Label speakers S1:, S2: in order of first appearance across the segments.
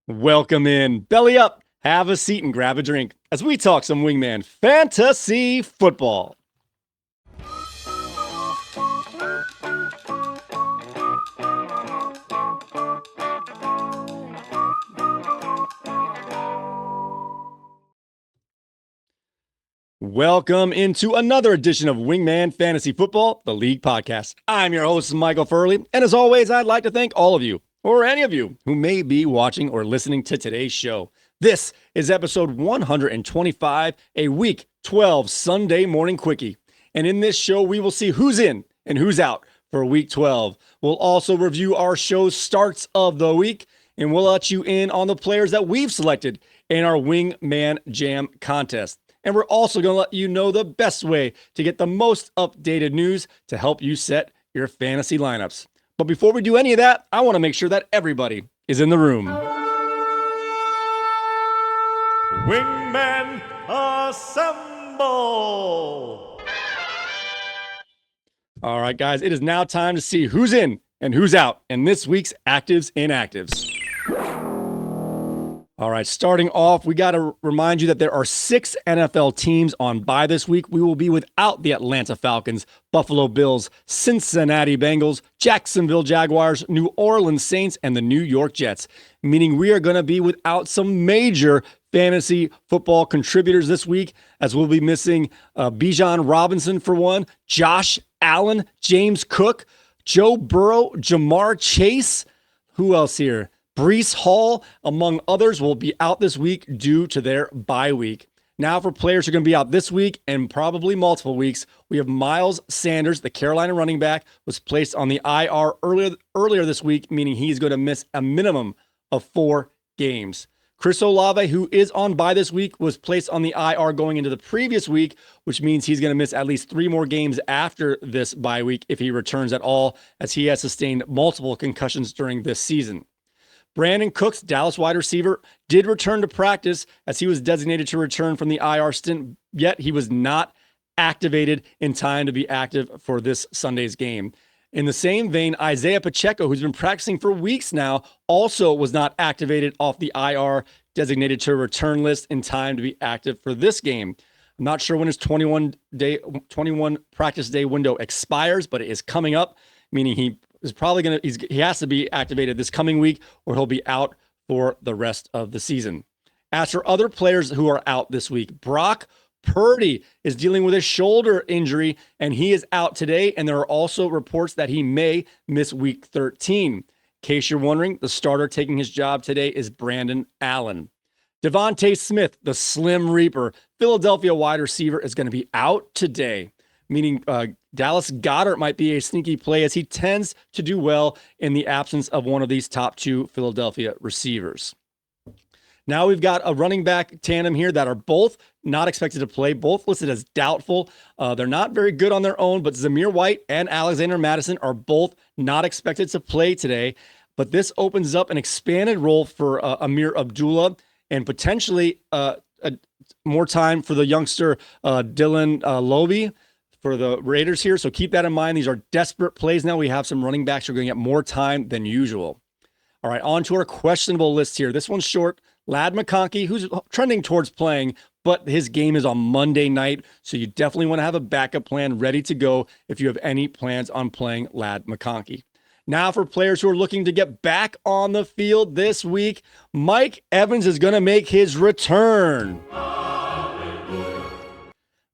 S1: Welcome in. Belly up, have a seat, and grab a drink as we talk some Wingman fantasy football. Welcome into another edition of Wingman Fantasy Football, the League Podcast. I'm your host, Michael Furley, and as always, I'd like to thank all of you, or any of you, who may be watching or listening to today's show. This is episode 125, a Week 12 Sunday Morning Quickie. And in this show, we will see who's in and who's out for Week 12. We'll also review our show's starts of the week, and we'll let you in on the players that we've selected in our Wingman Jam contest. And we're also going to let you know the best way to get the most updated news to help you set your fantasy lineups. But before we do any of that, I want to make sure that everybody is in the room.
S2: Wingmen assemble!
S1: All right, guys, it is now time to see who's in and who's out in this week's Actives Inactives. All right, starting off, we got to remind you that there are 6 NFL teams on bye this week. We will be without the Atlanta Falcons, Buffalo Bills, Cincinnati Bengals, Jacksonville Jaguars, New Orleans Saints, and the New York Jets, meaning we are going to be without some major fantasy football contributors this week, as we'll be missing Bijan Robinson for one, Josh Allen, James Cook, Joe Burrow, Jamar Chase. Who else here? Breece Hall, among others, will be out this week due to their bye week. Now for players who are going to be out this week and probably multiple weeks, we have Miles Sanders, the Carolina running back, was placed on the IR earlier this week, meaning he's going to miss a minimum of 4 games. Chris Olave, who is on bye this week, was placed on the IR going into the previous week, which means he's going to miss at least 3 more games after this bye week if he returns at all, as he has sustained multiple concussions during this season. Brandon Cooks, Dallas wide receiver, did return to practice as he was designated to return from the IR stint, yet he was not activated in time to be active for this Sunday's game. In the same vein, Isaiah Pacheco, who's been practicing for weeks now, also was not activated off the IR designated to return list in time to be active for this game. I'm not sure when his 21 practice day window expires, but it is coming up, meaning he has to be activated this coming week or he'll be out for the rest of the season. As for other players who are out this week, Brock Purdy is dealing with a shoulder injury and he is out today. And there are also reports that he may miss week 13. In case you're wondering, the starter taking his job today is Brandon Allen. Devontae Smith, the Slim Reaper, Philadelphia wide receiver, is going to be out today, meaning Dallas Goedert might be a sneaky play as he tends to do well in the absence of one of these top 2 Philadelphia receivers. Now we've got a running back tandem here that are both not expected to play, both listed as doubtful. They're not very good on their own, but Zamir White and Alexander Mattison are both not expected to play today. But this opens up an expanded role for Amir Abdullah and potentially more time for the youngster Dylan Lobe for the Raiders here. So keep that in mind. These are desperate plays now. We have some running backs who are going to get more time than usual. All right, on to our questionable list here. This one's short. Ladd McConkey, who's trending towards playing, but his game is on Monday night. So you definitely want to have a backup plan ready to go if you have any plans on playing Ladd McConkey. Now for players who are looking to get back on the field this week, Mike Evans is going to make his return.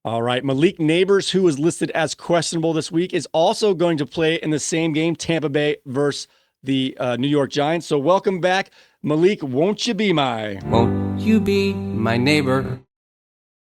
S1: All right, Malik Neighbors, who was listed as questionable this week, is also going to play in the same game, Tampa Bay versus the New York Giants. So welcome back, Malik. Won't you be my
S3: neighbor?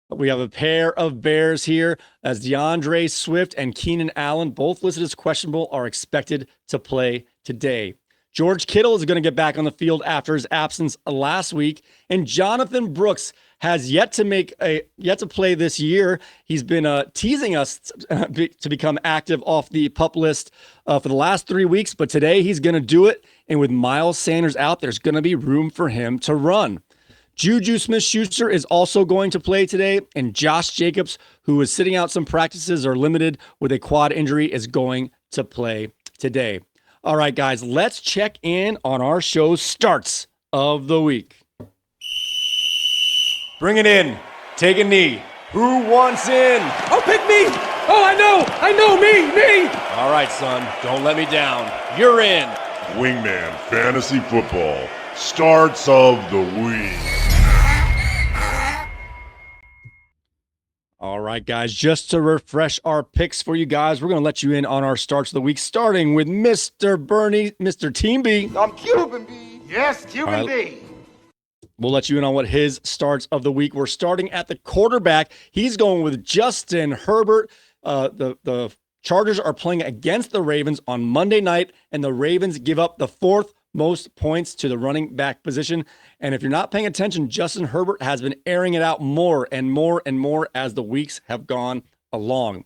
S1: We have a pair of Bears here as DeAndre Swift and Keenan Allen, both listed as questionable, are expected to play today. George Kittle is going to get back on the field after his absence last week, and Jonathan Brooks has yet to play this year. He's been teasing us to become active off the PUP list for the last 3 weeks, but today he's going to do it. And with Miles Sanders out, there's going to be room for him to run. Juju Smith-Schuster is also going to play today, and Josh Jacobs, who is sitting out some practices or limited with a quad injury, is going to play today. All right, guys, let's check in on our show's starts of the week.
S2: Bring it in. Take a knee. Who wants in?
S3: Oh, pick me! Oh, I know, me!
S2: All right, son, don't let me down. You're in.
S4: Wingman Fantasy Football starts of the week.
S1: All right, guys, just to refresh our picks for you guys, we're going to let you in on our starts of the week, starting with Mr. Bernie, Mr. Team B.
S5: I'm Cuban B. Yes, Cuban B.
S1: We'll let you in on what his starts of the week. We're starting at the quarterback. He's going with Justin Herbert. The Chargers are playing against the Ravens on Monday night, and the Ravens give up the fourth most points to the running back position. And if you're not paying attention, Justin Herbert has been airing it out more and more and more as the weeks have gone along.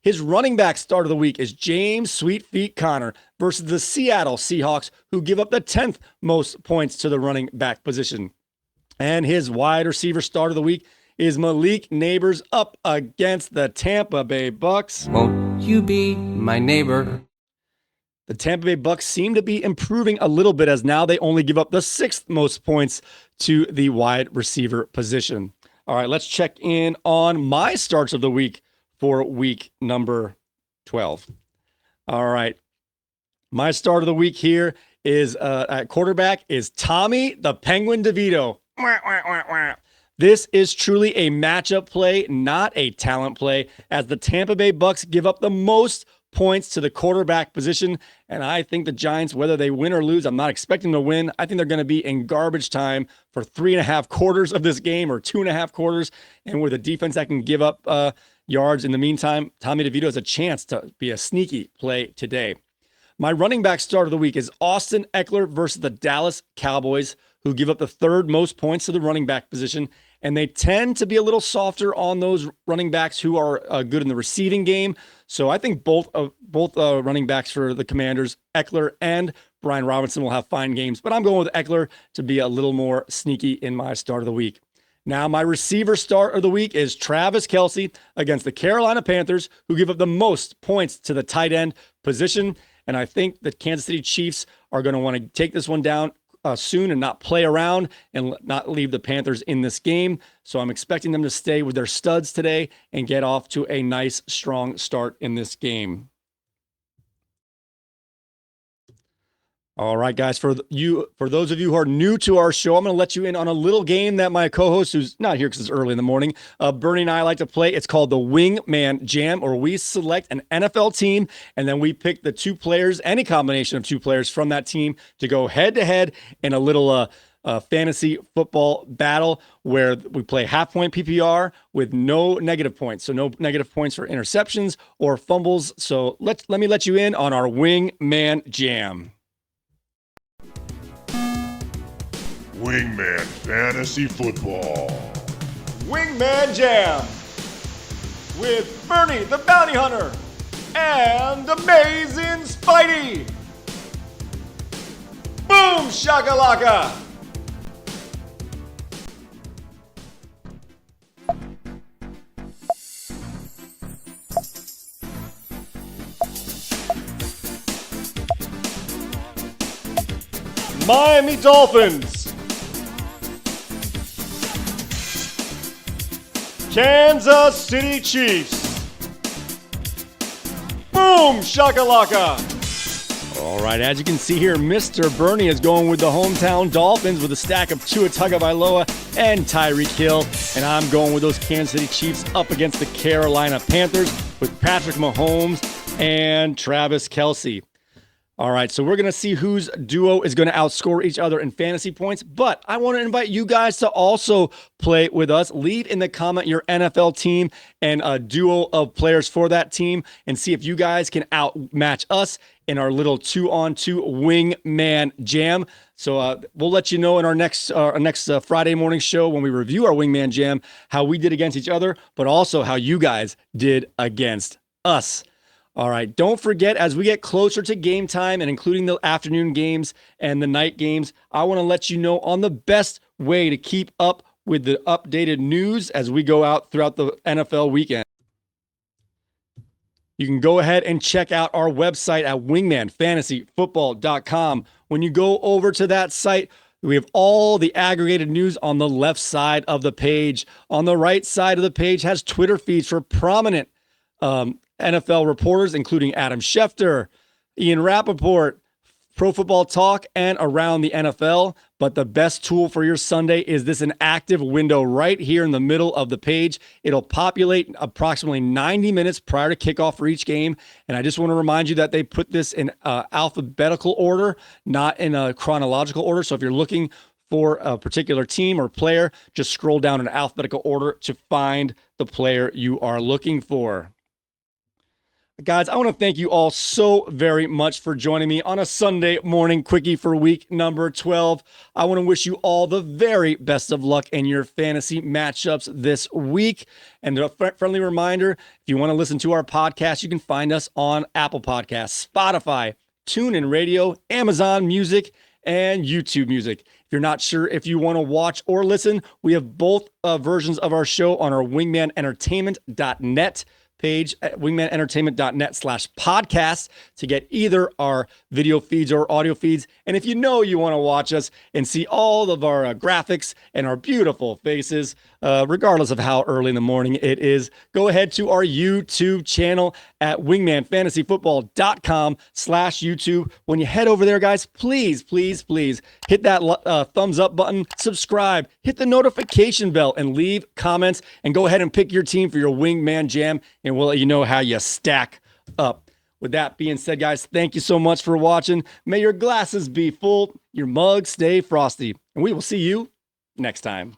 S1: His running back start of the week is James Sweet Feet Conner versus the Seattle Seahawks, who give up the 10th most points to the running back position. And his wide receiver start of the week is Malik Neighbors up against the Tampa Bay Bucks.
S6: Won't you be my neighbor?
S1: The Tampa Bay Bucks seem to be improving a little bit as now they only give up the 6th most points to the wide receiver position. All right, let's check in on my starts of the week for week number 12. All right. My start of the week here is at quarterback is Tommy the Penguin DeVito. This is truly a matchup play, not a talent play, as the Tampa Bay Bucks give up the most points to the quarterback position. And I think the Giants, whether they win or lose, I'm not expecting them to win. I think they're going to be in garbage time for 3.5 quarters of this game or 2.5 quarters. And with a defense that can give up yards in the meantime, Tommy DeVito has a chance to be a sneaky play today. My running back start of the week is Austin Eckler versus the Dallas Cowboys, who give up the 3rd most points to the running back position. And they tend to be a little softer on those running backs who are good in the receiving game. So I think both running backs for the Commanders, Eckler and Brian Robinson, will have fine games. But I'm going with Eckler to be a little more sneaky in my start of the week. Now, my receiver start of the week is Travis Kelce against the Carolina Panthers, who give up the most points to the tight end position. And I think the Kansas City Chiefs are going to want to take this one down soon and not play around and not leave the Panthers in this game. So I'm expecting them to stay with their studs today and get off to a nice, strong start in this game. All right, guys, for those of you who are new to our show, I'm going to let you in on a little game that my co-host, who's not here because it's early in the morning, Bernie and I like to play. It's called the Wingman Jam, or we select an NFL team, and then we pick the 2 players, any combination of 2 players from that team, to go head-to-head in a little fantasy football battle where we play half-point PPR with no negative points. So no negative points for interceptions or fumbles. So let me let you in on our Wingman Jam.
S4: Wingman Fantasy Football.
S2: Wingman Jam with Bernie the Bounty Hunter and Amazing Spidey. Boom shakalaka. Miami Dolphins. Kansas City Chiefs. Boom shakalaka.
S1: All right, as you can see here, Mr. Bernie is going with the hometown Dolphins with a stack of Tua Tagovailoa and Tyreek Hill. And I'm going with those Kansas City Chiefs up against the Carolina Panthers with Patrick Mahomes and Travis Kelce. All right, so we're going to see whose duo is going to outscore each other in fantasy points, but I want to invite you guys to also play with us. Leave in the comment your NFL team and a duo of players for that team and see if you guys can outmatch us in our little 2-on-2 Wingman Jam. So we'll let you know in our next Friday morning show when we review our Wingman Jam how we did against each other, but also how you guys did against us. All right, don't forget, as we get closer to game time and including the afternoon games and the night games, I want to let you know on the best way to keep up with the updated news as we go out throughout the NFL weekend. You can go ahead and check out our website at wingmanfantasyfootball.com. When you go over to that site, We have all the aggregated news on the left side of the page. On the right side of the page has Twitter feeds for prominent NFL reporters, including Adam Schefter, Ian Rappaport, Pro Football Talk, and Around the NFL. But the best tool for your Sunday is this inactive window right here in the middle of the page. It'll populate approximately 90 minutes prior to kickoff for each game. And I just want to remind you that they put this in alphabetical order, not in a chronological order. So if you're looking for a particular team or player, just scroll down in alphabetical order to find the player you are looking for. Guys, I want to thank you all so very much for joining me on a Sunday morning quickie for week number 12. I want to wish you all the very best of luck in your fantasy matchups this week. And a friendly reminder, if you want to listen to our podcast, you can find us on Apple Podcasts, Spotify, TuneIn Radio, Amazon Music, and YouTube Music. If you're not sure if you want to watch or listen, we have both versions of our show on our wingmanentertainment.net page at wingmanentertainment.net/podcast to get either our video feeds or audio feeds. And if you want to watch us and see all of our graphics and our beautiful faces, regardless of how early in the morning it is, go ahead to our YouTube channel at wingmanfantasyfootball.com/YouTube. When you head over there, guys, please hit that thumbs up button, subscribe, hit the notification bell, and leave comments. And go ahead and pick your team for your Wingman Jam, and we'll let you know how you stack up. With that being said, guys, thank you so much for watching. May your glasses be full, your mugs stay frosty, and we will see you next time.